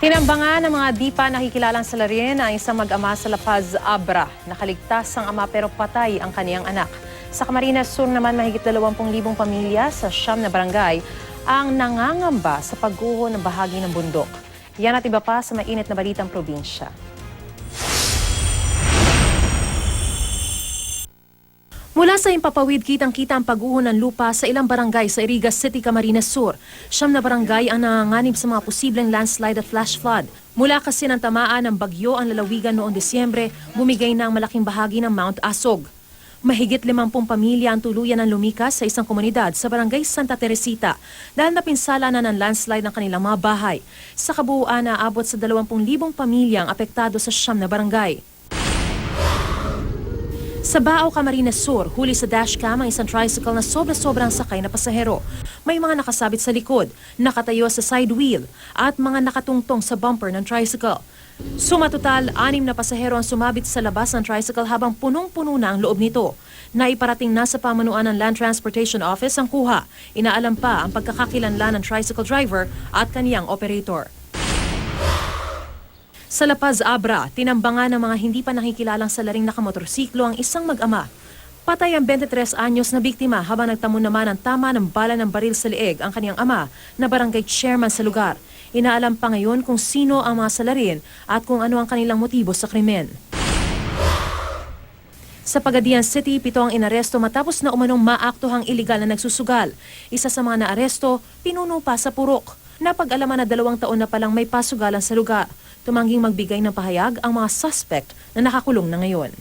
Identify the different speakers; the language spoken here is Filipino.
Speaker 1: Tinambangan ng mga di pa nakikilalang salarin ang isang mag-ama sa La Paz, Abra. Nakaligtas ang ama pero patay ang kaniyang anak. Sa Camarines Sur naman, mahigit 20,000 pamilya sa siyam na barangay ang nangangamba sa pagguho ng bahagi ng bundok. Yan at iba pa sa mainit na balitang probinsya. Mula sa Impapawid, kitang-kita ang pagguho ng lupa sa ilang barangay sa Irigas City, Camarines Sur. Siyam na barangay ang nanganganib sa mga posibleng landslide at flash flood. Mula kasi ng tamaan ng bagyo ang lalawigan noong Disyembre, bumigay na ang malaking bahagi ng Mount Asog. Mahigit 50 pamilya ang tuluyan ng lumikas sa isang komunidad sa barangay Santa Teresita dahil napinsala na ng landslide ng kanilang mga bahay. Sa kabuuan, naabot sa 20,000 pamilyang apektado sa siyam na barangay. Sa Bao, Camarines Sur, huli sa dashcam ang isang tricycle na sobra-sobrang sakay na pasahero. May mga nakasabit sa likod, nakatayo sa side wheel, at mga nakatungtong sa bumper ng tricycle. Sumatotal, 6 na pasahero ang sumabit sa labas ng tricycle habang punong-puno na ang loob nito. Naiparating na sa pamunuan ng Land Transportation Office ang kuha. Inaalam pa ang pagkakakilanlan ng tricycle driver at kaniyang operator. Sa La Paz, Abra, tinambangan ng mga hindi pa nakikilalang salaring nakamotorsiklo ang isang mag-ama. Patay ang 23 anyos na biktima habang nagtamon naman ang tama ng bala ng baril sa leeg ang kaniyang ama na barangay chairman sa lugar. Inaalam pa ngayon kung sino ang mga salarin at kung ano ang kanilang motibo sa krimen. Sa Pagadian City, 7 ang inaresto matapos na umanong maaktuhang iligal na nagsusugal. Isa sa mga naaresto, pinuno pa sa purok. Napag-alaman na 2 taon na palang may pasugalan sa lugar. Tumangging magbigay ng pahayag ang mga suspect na nakakulong na ngayon.